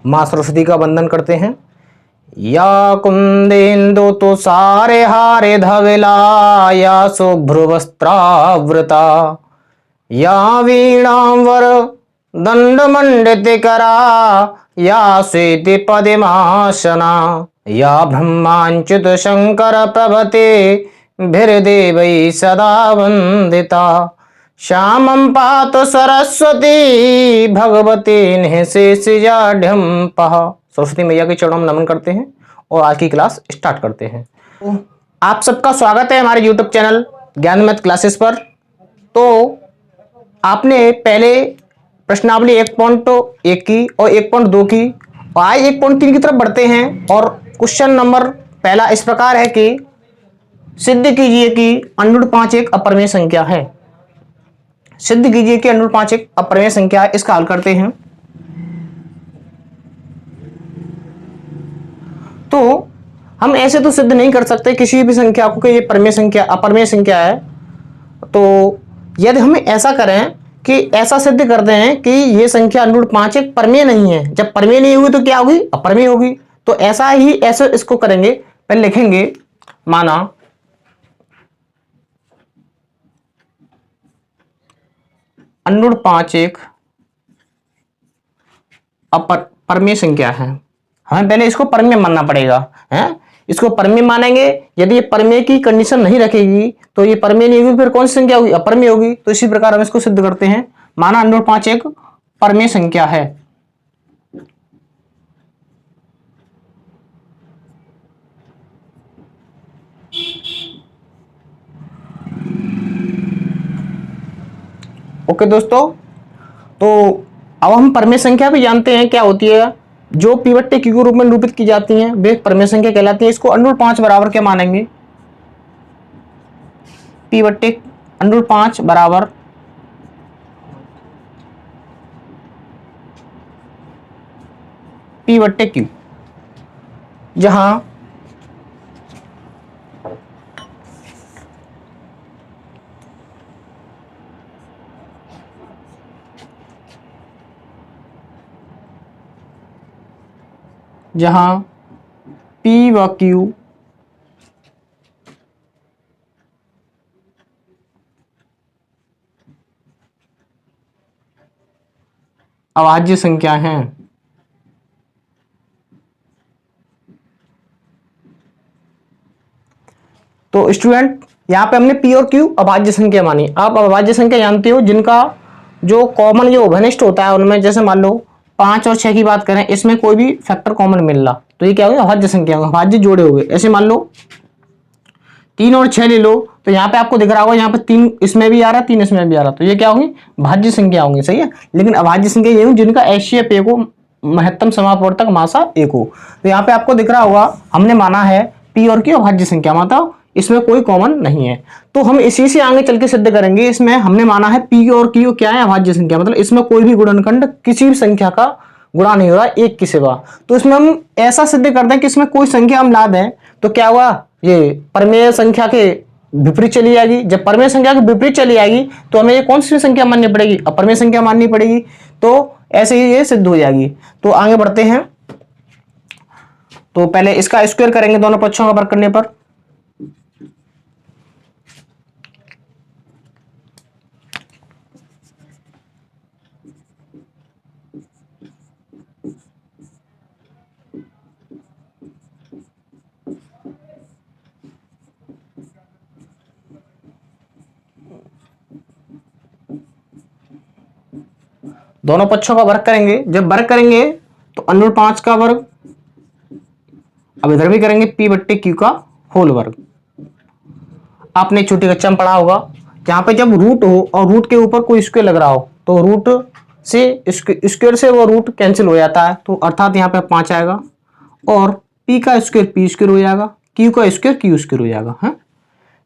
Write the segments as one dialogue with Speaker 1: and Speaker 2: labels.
Speaker 1: माँ सरस्वती का वंदन करते हैं। या कुंदेन्दु तुषारे हारे धवला या शुभ्रवस्त्रावृता या वीणांवर दंडमंडितकरा या श्वेति पद्मासना या ब्रह्माच्युत शंकर प्रभते भीर्देवै सदा वंदिता श्यामं पातु सरस्वती भगवती निःशेषजाढ्यंपः। सरस्वती मैया के चरणों में नमन करते हैं और आज की क्लास स्टार्ट करते हैं। तो आप सबका स्वागत है हमारे YouTube चैनल ज्ञान मैथ क्लासेस पर। तो आपने पहले प्रश्नावली 1.1 की और 1.2 की, और आज 1.3 की तरफ बढ़ते हैं। और क्वेश्चन नंबर पहला इस प्रकार है कि सिद्ध कीजिए कि √5 एक अपरिमेय संख्या है। सिद्ध कीजिए कि √5 एक अपरिमेय संख्या है। इसका हल करते हैं। तो हम ऐसे तो सिद्ध नहीं कर सकते किसी भी संख्या को कि ये परिमेय संख्या अपरिमेय संख्या है। तो यदि हम ऐसा करें कि ऐसा सिद्ध करते हैं कि ये संख्या √5 एक परिमेय नहीं है। जब परिमेय नहीं होगी तो क्या होगी? अपरिमेय होगी। तो ऐसे इसको करेंगे। पहले लिखेंगे माना √5 एक अपरिमेय संख्या है। हमें पहले इसको परिमेय मानना पड़ेगा है। इसको परिमेय मानेंगे। यदि ये परिमेय की कंडीशन नहीं रखेगी तो ये परिमेय नहीं होगी, फिर कौन सी संख्या होगी? अपरिमेय होगी। तो इसी प्रकार हम इसको सिद्ध करते हैं। माना √5 एक परिमेय संख्या है। ओके दोस्तों, तो अब हम परिमेय संख्या भी जानते हैं क्या होती है। जो P/Q के रूप में निरूपित की जाती हैं वे परिमेय संख्या कहलाती है। इसको √5 बराबर क्या मानेंगे? √5 बराबर P/Q, जहां P व Q अभाज्य संख्या हैं। तो स्टूडेंट यहां पे हमने P और Q अभाज्य संख्या मानी। आप अभाज्य संख्या जानते हो जिनका जो कॉमन जो घनिष्ठ होता है उनमें, जैसे मान लो 5 और 6 की बात करें, इसमें कोई भी फैक्टर कॉमन मिल रहा तो ये क्या होगा? अभाज्य संख्या होगा। अभाज्य जोड़े हो गए। ऐसे मान लो 3 और 6 ले लो, तो यहाँ पे आपको दिख रहा होगा यहाँ पे 3 इसमें भी आ रहा है, 3 इसमें भी आ रहा, तो ये क्या होगी? भाज्य संख्या होंगी। सही है। लेकिन अभाज्य संख्या ये होगी जिनका HCF 1 हो, महत्तम समापवर्तक मासा 1 हो। तो यहाँ पे आपको दिख रहा होगा हमने माना है P और Q अभाज्य संख्या, मतलब इसमें कोई कॉमन नहीं है। तो हम इसी से आगे चल के सिद्ध करेंगे। इसमें हमने माना है P और Q क्या है? अभाज्य संख्या, मतलब इसमें कोई भी गुणनखंड किसी भी संख्या का गुणा नहीं हो रहा एक के सिवा। तो इसमें हम ऐसा सिद्ध करते हैं कि इसमें कोई संख्या हम ला दें तो क्या हुआ? ये परिमेय संख्या के विपरीत चली जाएगी। जब परिमेय संख्या के विपरीत चली आएगी तो हमें ये कौन सी संख्या माननी पड़ेगी? अपरिमेय संख्या माननी पड़ेगी। तो ऐसे ही ये सिद्ध हो जाएगी। तो आगे बढ़ते हैं। तो पहले इसका स्क्वायर करेंगे दोनों पक्षों का वर्ग करने पर। दोनों पक्षों का वर्ग करेंगे। जब वर्ग करेंगे तो √5 का वर्ग, अब इधर भी करेंगे P/Q का होल वर्ग। आपने छोटी कक्षा में पढ़ा होगा, जहां पे जब रूट हो और रूट के ऊपर कोई स्क्वायर लग रहा हो तो रूट से स्क्वायर से वो रूट कैंसिल हो जाता है। तो अर्थात यहाँ पे 5 आएगा और P का स्क्वायर P² हो जाएगा, Q का स्क्वायर Q² हो जाएगा। है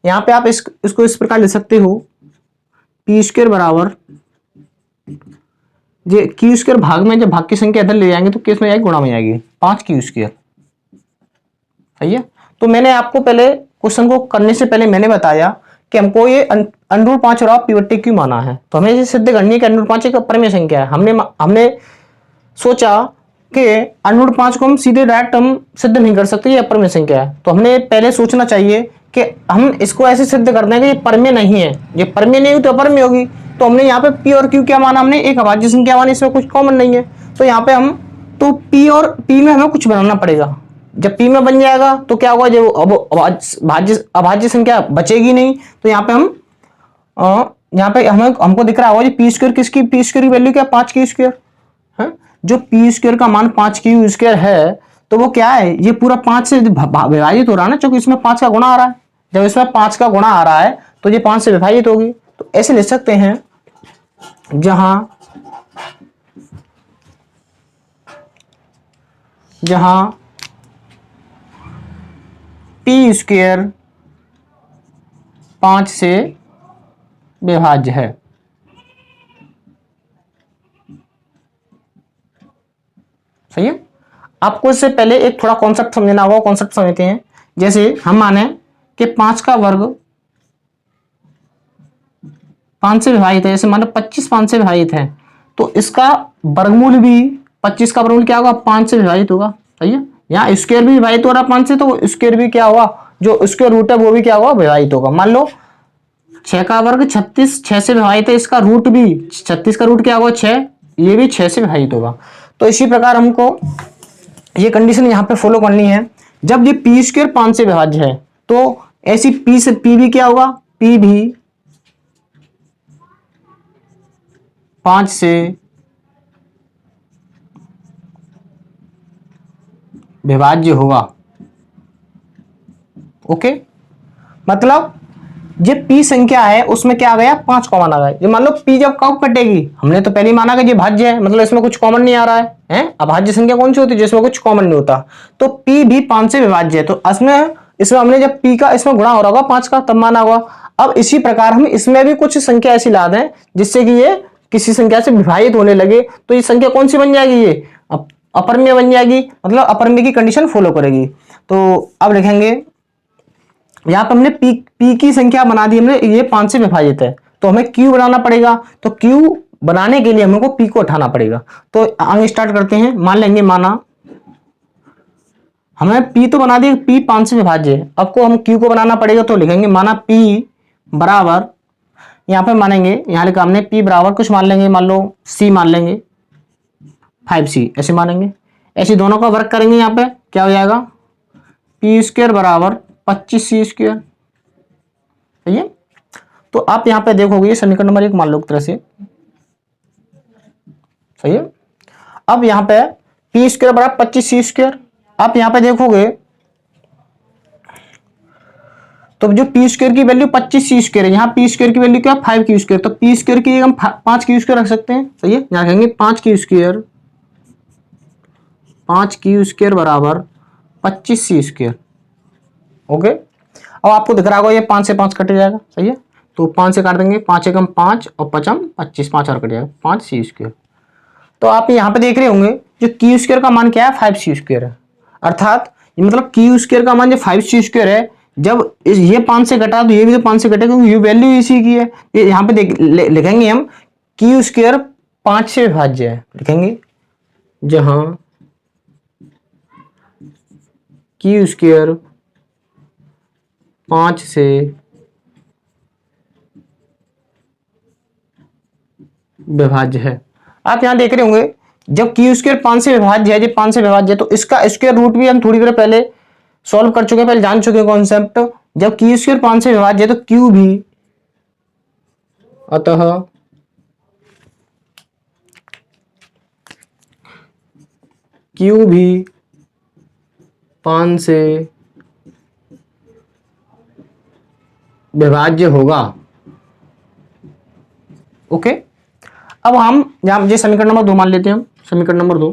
Speaker 1: यहाँ पे आप इसको इस प्रकार लिख सकते हो, P² बराबर ये Q² भाग में, जब भाग की संख्या इधर ले जाएंगे तो किस में जाएगी? गुणा में जाएगी। 5Q²। सही है। तो मैंने आपको पहले क्वेश्चन को करने से पहले मैंने बताया कि हमको ये √5 और P/Q माना है, तो हमें ये सिद्ध करनी है कि √5 एक अपरिमेय संख्या है। हमने सोचा कि अनुरूप 5 को हम सीधे डायरेक्ट हम सिद्ध नहीं कर सकते ये अपरमेय संख्या है, तो हमने पहले सोचना चाहिए कि हम इसको ऐसे सिद्ध कर दें कि ये परमेय नहीं है, ये परमेय नहीं हुई तो अपरमेय होगी। तो हमने यहाँ पे पी और क्यू क्या माना, हमने एक अभाज्य संख्या मानी, इसमें कुछ कॉमन नहीं है। तो यहाँ पे हम तो पी और पी में हमें कुछ बनाना पड़ेगा। जब पी में बन जाएगा तो क्या होगा, जो अब अभाज्य संख्या बचेगी नहीं। तो यहाँ पे हम यहाँ पे हमको दिख रहा होगा जी पी स्क्वायर किसकी, पी स्क्वायर की वैल्यू क्या, 5 की स्क्वायर है। जो पी स्क्वायर का मान 5 की स्क्वायर है तो वो क्या है, ये पूरा 5 से विभाजित हो रहा है ना, क्योंकि इसमें 5 का गुणा आ रहा है। जब इसमें 5 का गुणा आ रहा है तो ये 5 से विभाजित होगी। तो ऐसे लिख सकते हैं जहां पी स्क्वायर 5 से विभाज्य है। सही है। आपको इससे पहले एक थोड़ा कॉन्सेप्ट समझना होगा, कॉन्सेप्ट समझते हैं। जैसे हम माने कि 5 का वर्ग 5 से विभाजित है, जैसे मान लो 25 5 से विभाजित है, तो इसका वर्गमूल भी 25 का वर्गमूल क्या होगा, 5 से विभाजित होगा। सही है। यहाँ स्क्वायर भी विभाजित हो रहा है 5 से, तो स्क्वायर भी क्या होगा, जो स्क्वायर रूट है वो भी क्या होगा, विभाजित होगा। मान लो 6 का वर्ग 36 6 से विभाजित है, इसका रूट भी 36 का रूट क्या होगा 6, ये भी 6 से विभाजित होगा। तो इसी प्रकार हमको ये कंडीशन यहाँ पे फॉलो करनी है। जब ये पी स्क्वायर 5 से विभाज्य है तो ऐसी पी से पी भी क्या होगा, पी भी 5 से विभाज्य होगा। ओके, मतलब ये पी संख्या है उसमें क्या आ गया, 5 कॉमन आ गया। ये मान लो पी जब कब कटेगी, हमने तो पहले ही माना कि ये भाज्य है, मतलब इसमें कुछ कॉमन नहीं आ रहा है। अभाज्य संख्या कौन सी होती है, जिसमें कुछ कॉमन नहीं होता। तो पी भी 5 से विभाज्य है, तो इसमें हमने जब पी का इसमें गुणा हो रहा होगा 5 का, तब माना होगा। अब इसी प्रकार हम इसमें भी कुछ संख्या ऐसी ला दें जिससे कि ये किसी संख्या से विभाजित होने लगे, तो ये संख्या कौन सी बन जाएगी, ये अपरमेय बन जाएगी, मतलब अपरमेय की कंडीशन फॉलो करेगी। तो अब लिखेंगे यहाँ पर हमने पी की संख्या बना दी हमने, ये 5 से विभाजित है, तो हमें क्यू बनाना पड़ेगा। तो क्यू बनाने के लिए हमको पी को उठाना पड़ेगा। तो आगे स्टार्ट करते हैं। मान लेंगे, माना हमें पी तो बना दिया, पी 5 से विभाज्य है, अब को हम क्यू को बनाना पड़ेगा। तो लिखेंगे माना पी बराबर, यहाँ पे मानेंगे, यहाँ लिखा हमने पी बराबर कुछ मान लेंगे, मान लो सी मान लेंगे, 5c ऐसे मानेंगे। ऐसे दोनों का वर्क करेंगे, यहाँ पे क्या हो जाएगा, पी स्क्वायर बराबर 25c स्क्वायर। सही है। तो आप यहाँ पे देखोगे ये समीकरण नंबर 1 मान लो एक तरह से। सही है। अब यहाँ पे पी स्क्वायर बराबर 25c स्क्वायर, आप यहाँ पे देखोगे तो जो पी स्क्वायर की वैल्यू 25c स्क्वायर है, यहाँ पी स्क्वायर की वैल्यू क्या, 5q स्क्वायर, तो पी स्क्वायर की हम 5q स्क्वायर रख सकते हैं। सही है। यहाँ कहेंगे 5q स्क्वायर बराबर 25c स्क्वायर। ओके, अब आपको दिख रहा होगा ये 5 से 5 कट जाएगा। सही है। तो 5 से काट देंगे, 5 एकम 5 और 5m 25, 5 और कट जाएगा 5c स्क्वायर। तो आप यहाँ पे देख रहे होंगे जो q स्क्वायर का मान क्या है, 5c स्क्वायर है। अर्थात ये मतलब q स्क्वायर का मान जो 5c स्क्वायर है, जब ये 5 से घटा तो ये भी तो 5 से घटेगा, क्योंकि ये वैल्यू इसी की है। ये यहाँ पे लिखेंगे हम q स्क्वायर 5 से विभाज्य है, लिखेंगे जहां q स्क्वायर 5 से विभाज्य है। आप यहां देख रहे होंगे जब q स्क्वायर 5 से विभाज्य है, 5 से विभाज्य है, तो इसका स्क्वायर रूट भी हम थोड़ी देर पहले सॉल्व कर चुके हैं, पहले जान चुके हैं कॉन्सेप्ट। जब q स्क्वायर 5 से विभाज्य है तो q भी, अतः q भी 5 से विभाज्य होगा। ओके, अब हम यहाँ ये समीकरण नंबर 2 मान लेते हैं, हम समीकरण नंबर 2।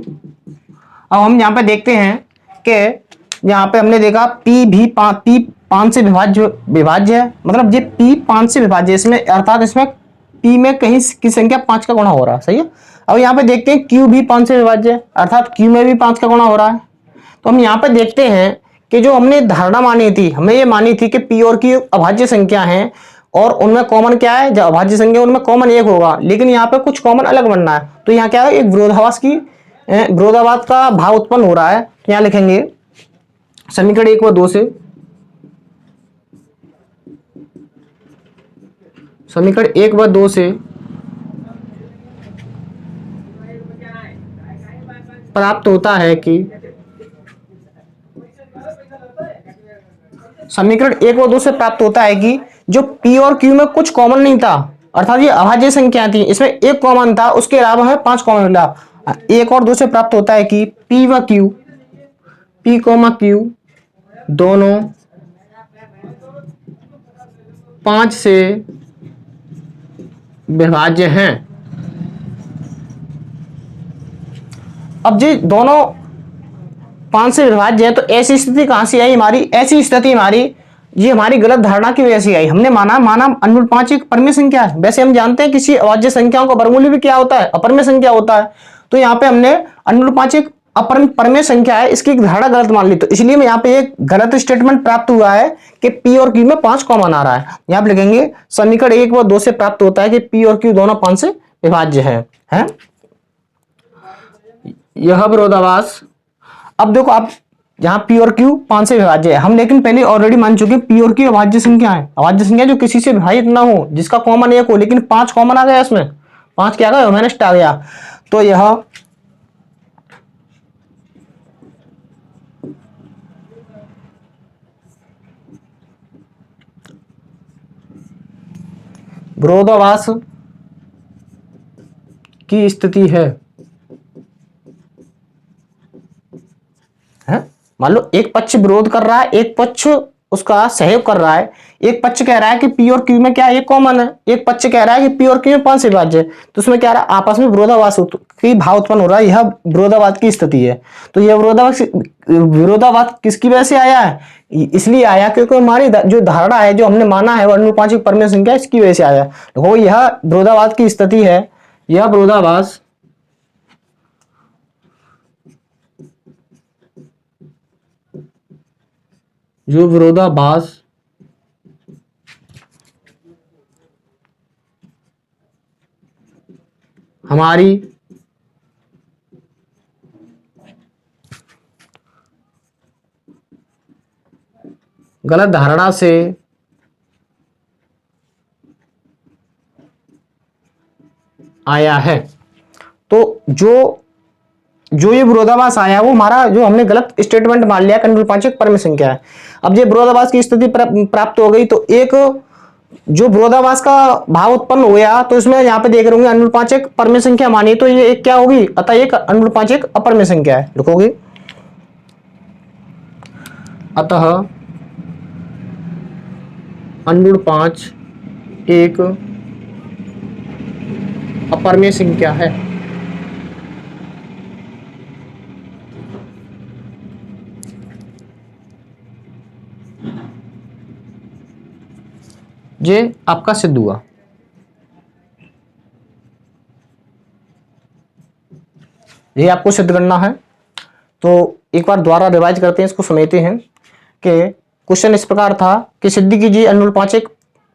Speaker 1: अब हम यहाँ पे देखते हैं कि यहाँ पे हमने देखा P भी 5 से विभाज्य है, मतलब ये P 5 से विभाज्य है, इसमें अर्थात इसमें P में कहीं की संख्या 5 का गुणा हो रहा है। सही है। अब यहाँ पे देखते हैं Q भी 5 से विभाज्य है, अर्थात Q में भी 5 का गुणा हो रहा है। तो हम यहाँ पे देखते हैं कि जो हमने धारणा मानी थी, हमने ये मानी थी कि P और Q अभाज्य संख्या हैं और उनमें कॉमन क्या है, जब अभाज्य संख्या उनमें कॉमन 1 होगा, लेकिन यहाँ पे कुछ कॉमन अलग बनना है। तो यहाँ क्या है, एक विरोधाभास की विरोधाभास का भाव उत्पन्न हो रहा है, तो यहां लिखेंगे समीकरण 1 व 2 से, समीकरण 1 व 2 से प्राप्त होता है कि समीकरण 1 व 2 से प्राप्त होता है कि जो P और Q में कुछ कॉमन नहीं था, अर्थात ये अभाज्य संख्या थी, इसमें एक कॉमन था, उसके अलावा हमें 5 कॉमन मिला। 1 और 2 से प्राप्त होता है कि P व Q, P, Q दोनों 5 से विभाज्य हैं। अब जी दोनों 5 से विभाज्य है, तो ऐसी स्थिति कहां से आई हमारी? ऐसी स्थिति हमारी ये हमारी गलत धारणा की वजह से आई। हमने माना अनुरूप 5 एक परमेय संख्या है। वैसे हम जानते हैं किसी अभाज्य संख्याओं का वर्गमूल भी क्या होता है? अपरमेय संख्या होता है। तो यहाँ पे हमने अनुरूप 5 एक परमेय संख्या है, इसकी धारणा गलत मान ली, तो इसलिए मैं यहाँ पे एक गलत स्टेटमेंट प्राप्त हुआ है कि P और Q में 5 कॉमन आ रहा है। यहाँ पे लिखेंगे समीकरण 1 व 2 से प्राप्त होता है कि P और Q दोनों 5 से विभाज्य है? यह विरोधाभास। अब देखो आप जहां P और Q 5 से विभाज्य है, हम लेकिन पहले ऑलरेडी मान चुके P और Q अभाज्य संख्या है। अभाज्य संख्या जो किसी से विभाजित ना हो, जिसका कॉमन एक हो, लेकिन 5 कॉमन आ गया, इसमें 5 क्या आ गया? ह्यूमनिस्ट आ गया। तो यह विरोधाभास की स्थिति है। मान लो एक पक्ष विरोध कर रहा है, एक पक्ष उसका सहयोग कर रहा है। एक पक्ष कह रहा है कि P और Q में क्या एक कॉमन है, एक पक्ष कह रहा है कि P और Q में 5 से विभाज्य है, तो उसमें क्या रहा? आपस में विरोधाभास की भाव उत्पन्न हो रहा है। यह विरोधाभास की स्थिति है। तो यह विरोधाभास किसकी वजह से आया है? इसलिए आया क्योंकि हमारी जो धारणा है, जो हमने माना है अनुरूप 5 एक परमेय संख्या, इसकी वजह से आया। देखो यह विरोधाभास की स्थिति है। यह विरोधाभास जो विरोधाभास हमारी गलत धारणा से आया है। तो जो ये विरोधाभास आया वो हमारा जो हमने गलत स्टेटमेंट मान लिया कि अनुरूप 5 एक परमेय संख्या है। अब ये विरोधाभास की स्थिति प्राप्त हो गई, तो एक जो विरोधाभास का भाव उत्पन्न हो गया, तो इसमें यहाँ पे देख रहे होंगे अनुरूप 5 एक परमेय संख्या मानी, तो ये एक क्या होगी? अतः एक अनुरूप 5 एक अपरमेय संख्या है। लिखोगे अतः अनुरूप 5 एक अपरमेय संख्या है। ये आपका सिद्ध हुआ। ये आपको सिद्ध करना है। तो एक बार दोबारा रिवाइज करते हैं, इसको समेटते हैं कि क्वेश्चन इस प्रकार था कि सिद्ध कीजिए अनुरूप 5 एक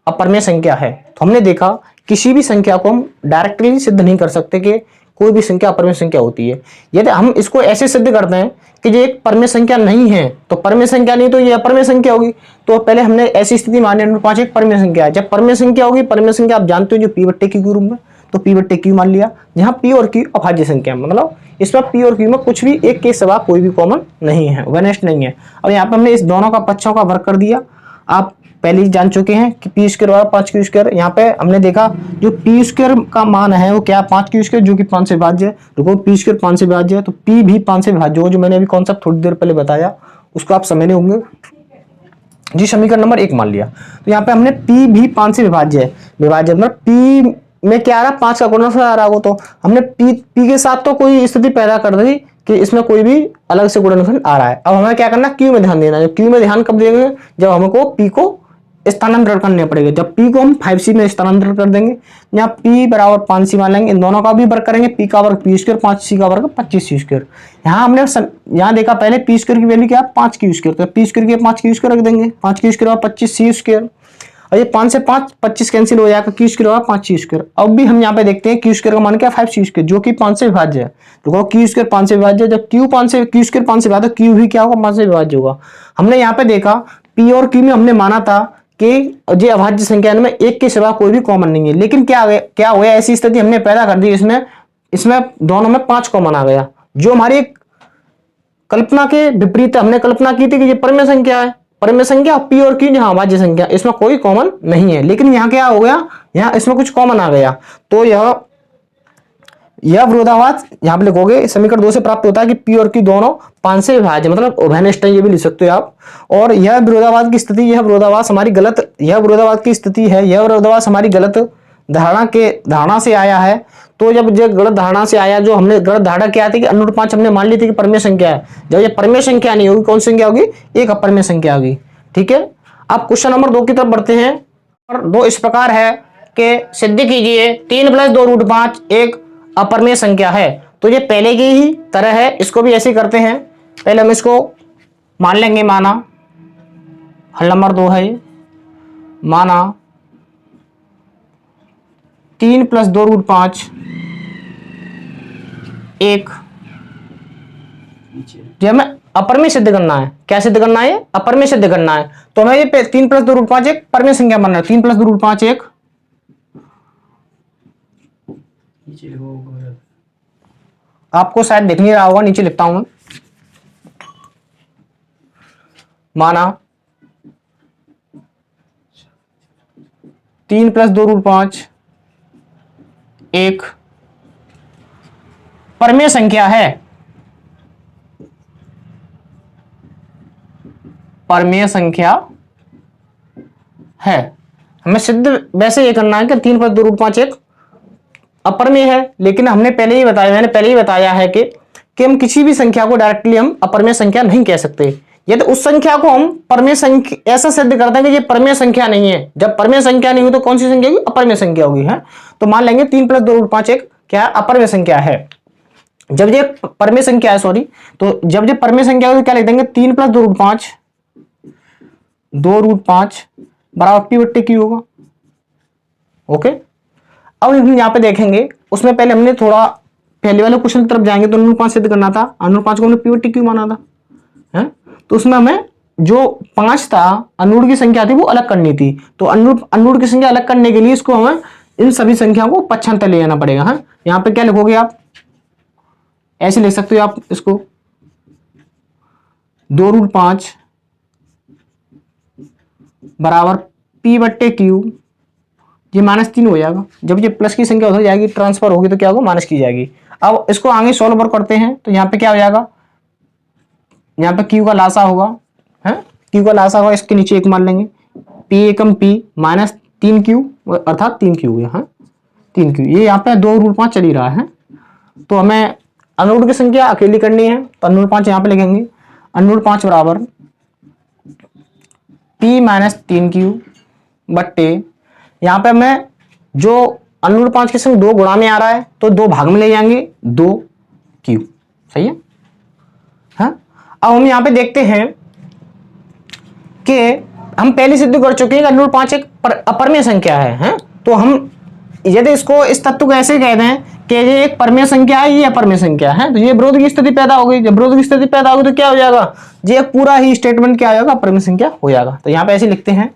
Speaker 1: अपरमेय संख्या है। तो हमने देखा किसी भी संख्या को हम डायरेक्टली सिद्ध नहीं कर सकते कि कोई भी संख्या अपरमेय संख्या होती है। यदि हम इसको ऐसे सिद्ध करते हैं कि ये एक परमेय संख्या नहीं है, तो परमेय संख्या नहीं तो ये अपरमेय संख्या होगी। तो पहले हमने ऐसी स्थिति मानी अनुरूप 5 एक परमेय संख्या है। जब परमेय संख्या होगी, परमेय संख्या आप जानते हो जो P/Q के रूप में, तो P/Q मान लिया। जहां P और Q अभाज्य संख्या, मतलब इसमें P और Q में कुछ भी एक के सिवा कोई भी कॉमन नहीं है, वेनेस्ट नहीं है। अब यहाँ पे हमने इस दोनों का पक्षों का वर्ग कर दिया। आप पहले ही जान चुके हैं कि P² बराबर 5Q²। यहाँ पे हमने देखा जो P² का मान है वो क्या? 5Q², जो कि 5 से विभाज्य है। देखो P² 5 से विभाज्य है, तो P भी 5 से विभाज्य हो, जो मैंने अभी कॉन्सेप्ट थोड़ी देर पहले बताया, उसको आप समझे होंगे जी। समीकरण नंबर 1 मान लिया। तो यहाँ पे हमने P भी 5 से विभाज्य है। विभाज्य मतलब P में क्या आ रहा? 5 का गुणनफल आ रहा हो, तो हमने P के साथ तो कोई स्थिति पैदा कर दी कि इसमें कोई भी अलग से गुणनफल आ रहा है। अब हमें क्या करना? Q में ध्यान देना है। Q में ध्यान कब देंगे? जब हमको P को स्थानांतरण करने पड़ेगा। जब P को हम 5C में स्थानांतरण कर देंगे, यहाँ P बराबर 5C मान लेंगे, इन दोनों का भी वर्ग करेंगे। P का वर्ग P², 5C का वर्ग 25C²। यहाँ हमने यहाँ देखा पहले P² की वैल्यू क्या? 5Q², तो P² की 5Q² रख देंगे। 5Q² और 25C²। और ये 5 से 5 25 कैंसिल हो जाएगा, क्यू स्क्वायर होगा 5c²। अब भी हम यहाँ पे देखते हैं क्यू स्क्वायर का मान क्या 5c², जो कि 5 से विभाज्य है। तो क्यू स्क्वायर 5 से विभाज्य, जब क्यू स्क्वायर 5 से विभाज्य, क्यू भी क्या होगा 5 से विभाज्य होगा। हमने यहाँ पे देखा पी और क्यू में हमने माना था कि ये अभाज्य संख्या में एक के सिवा कोई भी कॉमन नहीं है, लेकिन क्या हुआ ऐसी स्थिति हमने पैदा कर दी, इसमें दोनों में 5 कॉमन आ गया, जो हमारी कल्पना के विपरीत। हमने कल्पना की थी कि ये परमेय संख्या है, परमेय संख्या पी और क्यू यहाँ अभाज्य संख्या, इसमें कोई कॉमन नहीं है, लेकिन यहाँ क्या हो गया, यहाँ इसमें कुछ कॉमन आ गया। तो यह विरोधाभास यहाँ पे लिखोगे, समीकरण 2 से प्राप्त होता है कि पी और क्यू दोनों 5 से विभाज्य, मतलब उभयनिष्ठ है, ये भी लिख सकते हो आप। और यह विरोधाभास की स्थिति, यह विरोधाभास हमारी गलत, यह विरोधाभास की स्थिति है, यह विरोधाभास हमारी गलत धारणा से आया है। तो जब ये गलत धारणा से आया, जो हमने गलत धारणा क्या थी कि अनुरूप 5 हमने मान ली थी कि परमेय संख्या है, जब ये परमेय संख्या नहीं होगी, कौन सी संख्या होगी, एक अपरमेय संख्या होगी। ठीक है, अब क्वेश्चन नंबर 2 की तरफ बढ़ते हैं। और 2 इस प्रकार है कि सिद्ध कीजिए 3 + 2√5 एक अपरमेय संख्या है। तो ये पहले की ही तरह है, इसको भी ऐसे करते हैं। पहले हम इसको मान लेंगे, माना हल नंबर 2 है, माना 3 + 2√5 एक, जो हमें अपरमेय सिद्ध करना है। क्या सिद्ध करना है, अपरमेय सिद्ध करना है। तो हमें ये 3 + 2√5 एक परमेय संख्या मानना है। 3 + 2√5 एक, आपको शायद दिख नहीं रहा होगा, नीचे लिखता हूं, माना 3 + 2√5 एक परमेय संख्या है, परमेय संख्या है। हमें सिद्ध वैसे ये करना है कि 3 + 2√5 एक अपरमेय है, लेकिन मैंने पहले ही बताया है कि हम किसी भी संख्या को डायरेक्टली हम अपरमेय संख्या नहीं कह सकते। यदि उस संख्या को हम परमेय संख्या ऐसा सिद्ध करते हैं कि ये परमेय संख्या नहीं है, जब परमेय संख्या नहीं हुई तो कौन सी संख्या होगी, अपरमेय संख्या होगी है। तो मान लेंगे 3 + 2√5 एक क्या अपरमेय संख्या है। जब ये परमेय संख्या है, सॉरी, तो जब ये परमेय संख्या होगी क्या लिख देंगे, 3 + 2√5 बराबर p/q होगा। ओके, अब हम यहाँ पे देखेंगे, उसमें पहले हमने थोड़ा पहले वाले क्वेश्चन की तरफ जाएंगे। तो अनुरूप 5 सिद्ध करना था, अनुरूप 5 को हमने p/q माना था, है? तो उसमें हमें जो 5 था, अनुरूप की संख्या थी, वो अलग करनी थी। तो अनुरूप की संख्या अलग करने के लिए इसको हमें इन सभी संख्याओं को पक्षांतर ले जाना पड़ेगा। है, यहाँ पे क्या लिखोगे आप, ऐसे लिख सकते हो आप इसको, 2√5 बराबर p/q, ये -3 हो जाएगा। जब ये प्लस की संख्या हो जाएगी, ट्रांसफर होगी, तो क्या होगा, माइनस की जाएगी। अब इसको आगे सॉल्व करते हैं, तो यहाँ पे क्या हो जाएगा, यहाँ पे q का लासा होगा, है, q का लासा होगा, इसके नीचे 1 मान लेंगे, p एकम p -3q अर्थात 3q हो गया, 3q। ये यहाँ पे 2√5 चल ही रहा है। तो हमें अनुरूप की संख्या अकेली करनी है, तो अनुरूप 5 यहाँ पे लिखेंगे, अनुरूप 5 बराबर p -3q बट्टे, यहाँ पे हमें जो अनुरूप 5 के संग 2 गुणा में आ रहा है, तो 2 भाग में ले जाएंगे, 2q, सही है। हाँ, अब हम यहाँ पे देखते हैं कि हम पहले सिद्ध कर चुके हैं कि अनुरूप 5 एक अपरमेय संख्या है। तो हम यदि इसको इस तत्व को ऐसे कह दें कि ये एक परमेय संख्या है, ये अपरमेय संख्या है, तो ये विरोध की स्थिति पैदा हो गई। जब विरोध की स्थिति पैदा होगी तो क्या हो जाएगा, ये पूरा ही स्टेटमेंट क्या हो जाएगा, अपरमेय संख्या हो जाएगा। तो यहाँ पे ऐसे लिखते हैं,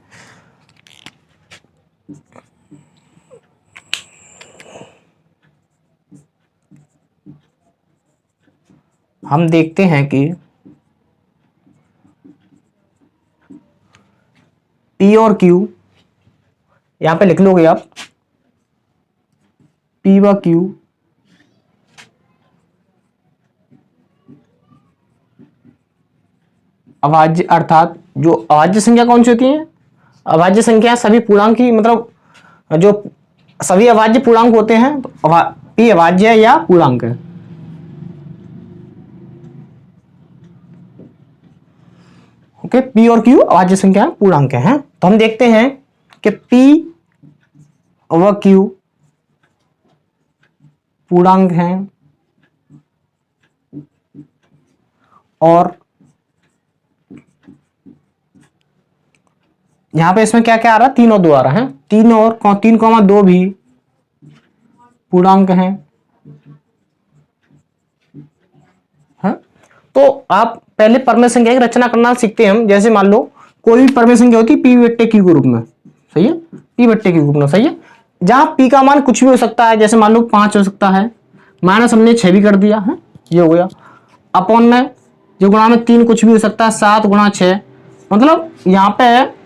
Speaker 1: हम देखते हैं कि P और Q, यहां पे लिख लोगे आप P/Q अभाज्य, अर्थात जो अभाज्य संख्या कौन सी होती है, अभाज्य संख्या सभी पूर्णांक की, मतलब जो सभी अभाज्य पूर्णांक होते हैं, तो P अभाज्य है या पूर्णांक है। ओके, P और Q अभाज्य संख्या पूर्णांक है। तो हम देखते हैं कि P व Q पूर्णांक हैं और यहाँ पे इसमें क्या क्या आ रहा है, 3 और 2 आ रहा है, 3,2 भी पूर्णांक हैं। हाँ? तो आप पहले परमेय संख्या की रचना करना सीखते हैं हम। जैसे मान लो कोई भी परमेय संख्या होती है पी बट्टे क्यू के रूप में, सही है, पी बट्टे क्यू के रूप में, सही है, जहां पी का मान कुछ भी हो सकता है, जैसे मान लो 5 हो सकता है, माइनस हमने 6 भी कर दिया है, ये हो गया, अपॉन में जो गुणा में 3 कुछ भी हो सकता है, 7 गुणा 6, मतलब यहाँ पे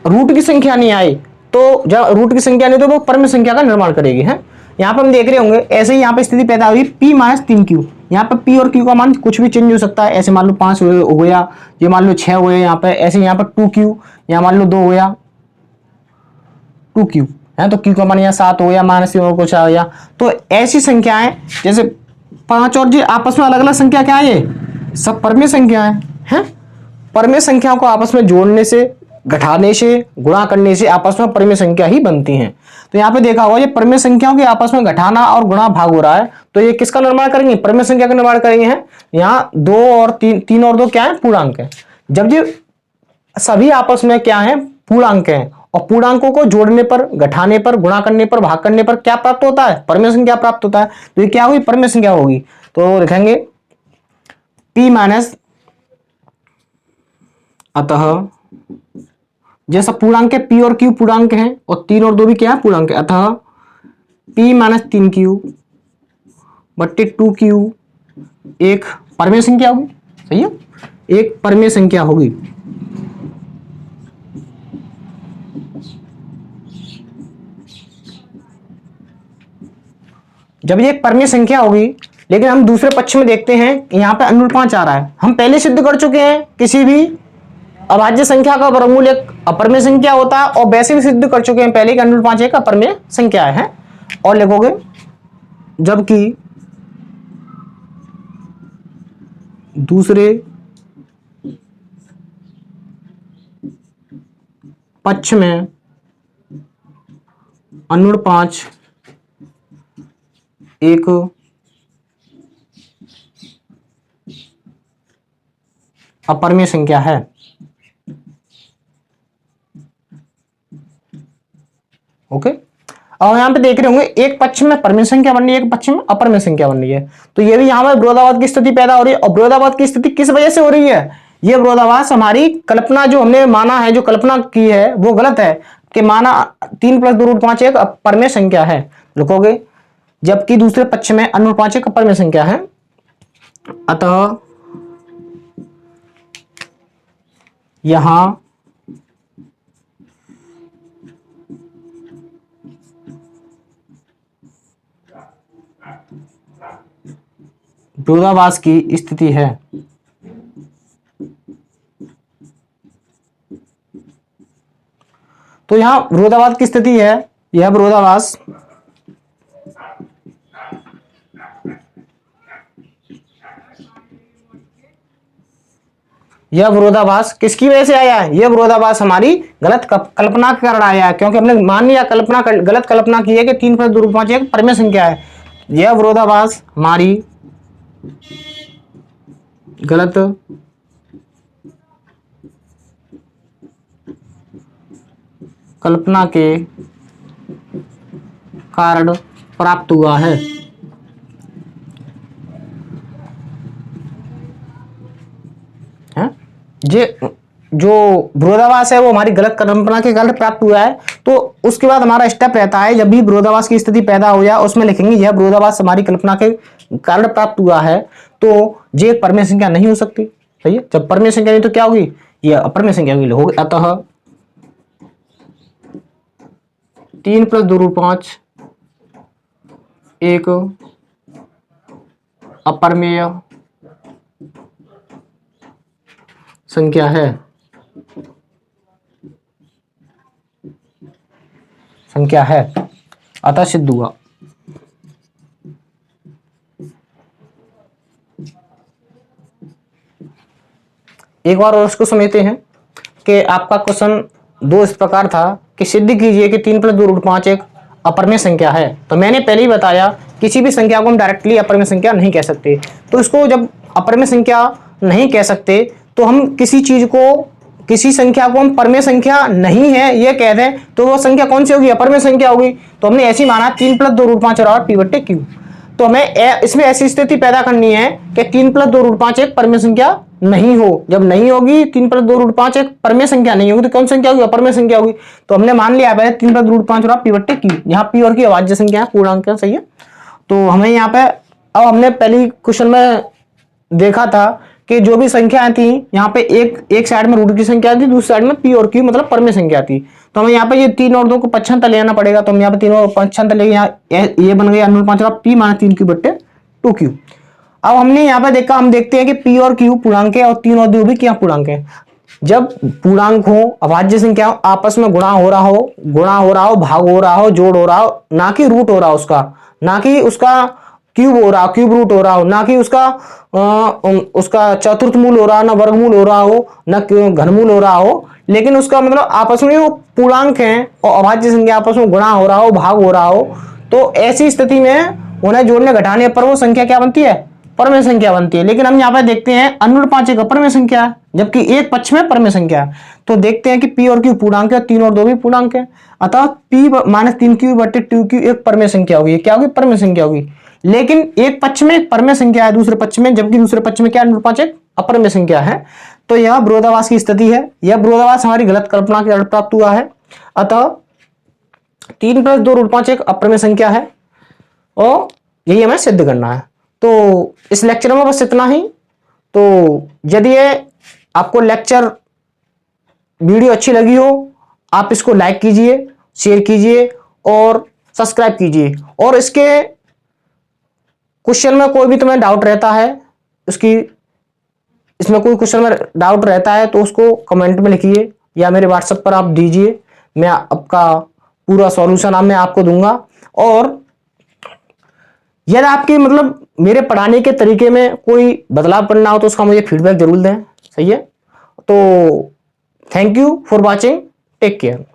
Speaker 1: रूट की संख्या नहीं आई, तो जब रूट की संख्या नहीं तो वो परम संख्या का निर्माण करेगी है। यहाँ पे हम देख रहे होंगे ऐसे ही यहाँ पे स्थिति पैदा हुई p माइनस 3q, यहाँ पे p और q का मान कुछ भी चेंज हो सकता है, ऐसे मान लो 5 हो गया, ये मान लो 6 हो गया, यहाँ पे ऐसे यहाँ पे 2q, यहाँ मान लो 2 हो गया 2q है, तो q का मान यहाँ 7 हो गया, माइनस और कुछ आ गया। तो ऐसी संख्याएं जैसे 5 और जी आपस में अलग अलग संख्या क्या है, ये सब परमेय संख्याएं हैं। परमेय संख्याओं को आपस में जोड़ने से, घटाने से, गुणा करने से आपस में परमेय संख्या ही बनती हैं। तो यहाँ पे देखा होगा ये परमेय संख्याओं के आपस में घटाना और गुणा भाग हो रहा है, तो ये किसका निर्माण करेंगे, परमेय संख्या का निर्माण करेंगे हैं। यहाँ 2 और 3 और 2 क्या है, पूर्णांक है। जब ये सभी आपस में क्या है, पूर्णांक है, और पूर्णांकों को जोड़ने पर, घटाने पर, गुणा करने पर, भाग करने पर क्या प्राप्त होता है, परमेय संख्या प्राप्त होता है। तो ये क्या होगी, परमेय संख्या होगी। तो लिखेंगे p माइनस, अतः जैसा पूर्णांक है p और q पूर्णांक हैं, और 3 और 2 भी क्या है, पूर्णांक है, अतः p माइनस 3q बट्टे 2q एक परमेय संख्या होगी, सही है, एक परमेय संख्या होगी। जब ये एक परमेय संख्या होगी, लेकिन हम दूसरे पक्ष में देखते हैं यहाँ पे अनुरूप 5 आ रहा है, हम पहले सिद्ध कर चुके हैं किसी भी अभाज्य संख्या का वर्गमूल एक अपरमेय संख्या होता है, और वैसे भी सिद्ध कर चुके हैं पहले कि अनुरूप 5 एक अपरमेय संख्या है। और लिखोगे जबकि दूसरे पक्ष में अनुरूप 5 एक अपरमेय संख्या है। ओके, और यहां पे देख रहे होंगे एक पक्ष में परमेय संख्या बन रही है, एक पक्ष में अपरमेय संख्या बन रही है, तो ये भी यहां पर विरोधाभास की स्थिति पैदा हो रही है। और विरोधाभास की स्थिति किस वजह से हो रही है, ये विरोधाभास हमारी कल्पना जो हमने माना है, जो कल्पना की है वो गलत है, कि माना 3 + 2√5 एक अपरमेय संख्या है, लिखोगे जबकि दूसरे पक्ष में अनुरूप 5 एक अपरमेय संख्या है, अतः यहां विरोधाभास की स्थिति है। तो यहां विरोधाभास की स्थिति है, यह विरोधाभास किसकी वजह से आया है, यह विरोधाभास हमारी गलत कल्पना के कारण आया है, क्योंकि हमने मान लिया गलत कल्पना की है कि 3 + 2√5 एक परमेय संख्या है। यह विरोधाभास हमारी गलत कल्पना के कारण प्राप्त हुआ है। जो विरोधाभास है वो हमारी गलत कल्पना के कारण प्राप्त हुआ है। तो उसके बाद हमारा स्टेप रहता है, जब भी विरोधाभास की स्थिति पैदा हो जाए उसमें लिखेंगे यह विरोधाभास हमारी कल्पना के कारण प्राप्त हुआ है, तो ये परमेय संख्या नहीं हो सकती, सही है। जब परमेय संख्या नहीं तो क्या होगी, यह अपरमेय संख्या होगी। अतः 3 + 2√5 एक अपरमेय संख्या है, अतः सिद्ध हुआ। एक बार और उसको समझते हैं कि आपका क्वेश्चन 2 इस प्रकार था कि सिद्ध कीजिए कि 3 + 2√5 एक अपरमेय संख्या है। तो मैंने पहले ही बताया किसी भी संख्या को हम डायरेक्टली अपरमेय संख्या नहीं कह सकते। तो इसको जब अपरमेय संख्या नहीं कह सकते तो हम किसी चीज को किसी संख्या को हम परमेय संख्या नहीं है ये कह दें तो वो संख्या कौन सी होगी, अपरमेय संख्या होगी। तो हमने ऐसे ही माना 3 + 2 रूट 5 और पी बट्टे क्यू। तो हमें इसमें ऐसी स्थिति पैदा करनी है कि 3 + 2 रूट 5 एक परमेय संख्या नहीं हो। जब नहीं होगी 3 + 2 रूट 5 एक परमेय संख्या नहीं होगी तो कौन संख्या होगी, अपरमेय संख्या होगी। तो हमने मान लिया पहले 3 + 2 रूट 5 और पी बट्टे क्यू। यहाँ पी और क्यू अभाज्य संख्या है, पूर्णांक है, सही है। तो हमें यहाँ पे अब हमने पहली क्वेश्चन में देखा था कि जो भी संख्याएं थी यहाँ पे एक साइड में रूट की संख्या थी, दूसरी साइड में पी और क्यू मतलब परमेय संख्या थी। तो हमें यहाँ पे ये 3 और 2 को पक्षांतर ले आना पड़ेगा। तो हम यहाँ पे 3 और पक्षांतर लेंगे, यहाँ ये बन गया 5 और पी माइनस 3 क्यू बट्टे 2 क्यू। अब हमने यहाँ पे देखा, हम देखते हैं कि पी और क्यू पूर्णांक है और 3 और 2 भी क्या पूर्णांक है। जब पूर्णांक हो, अभाज्य संख्या आपस में गुणा हो रहा हो, भाग हो रहा हो, जोड़ हो रहा हो, ना कि रूट हो रहा हो उसका, ना कि उसका क्यूब हो रहा, क्यूब रूट हो रहा हो, ना कि उसका चतुर्थ मूल हो रहा हो, ना वर्गमूल हो रहा हो, ना घनमूल हो रहा हो, लेकिन उसका मतलब आपस में वो पूर्णांक है और अभाज्य संख्या आपस में गुणा हो रहा हो, भाग हो रहा हो, तो ऐसी स्थिति में उन्हें जोड़ने घटाने पर वो संख्या क्या बनती है, परमेय संख्या बनती है। लेकिन हम यहाँ पे देखते हैं अनुरूप 5 एक अपरमेय संख्या है जबकि एक पक्ष में परमेय संख्या है। तो देखते हैं कि पी और क्यू पूर्णांक है, 3 और 2 भी पूर्णांक है, अतः पी माइनस 3 क्यू बट्टे 2 क्यू एक परमेय संख्या होगी। क्या होगी, परमेय संख्या होगी। लेकिन एक पक्ष में एक परमेय संख्या है दूसरे पक्ष में, जबकि दूसरे पक्ष में क्या अनुरूप 5 एक अपरमेय संख्या है। तो यह विरोधाभास की स्थिति है, यह विरोधाभास हमारी गलत कल्पना के कारण प्राप्त हुआ है। अतः 3 + 2 रूट 5 एक अपरमेय संख्या है और यही हमें सिद्ध करना है। तो इस लेक्चर में बस इतना ही। तो यदि ये आपको लेक्चर वीडियो अच्छी लगी हो, आप इसको लाइक कीजिए, शेयर कीजिए और सब्सक्राइब कीजिए। और इसके क्वेश्चन में कोई भी तुम्हें डाउट रहता है, इसमें कोई क्वेश्चन में डाउट रहता है तो उसको कमेंट में लिखिए या मेरे व्हाट्सएप पर आप दीजिए, मैं आपका पूरा सॉल्यूशन मैं आपको दूंगा। और यदि आपकी मतलब मेरे पढ़ाने के तरीके में कोई बदलाव करना हो तो उसका मुझे फीडबैक जरूर दें, सही है। तो thank you for watching, take care.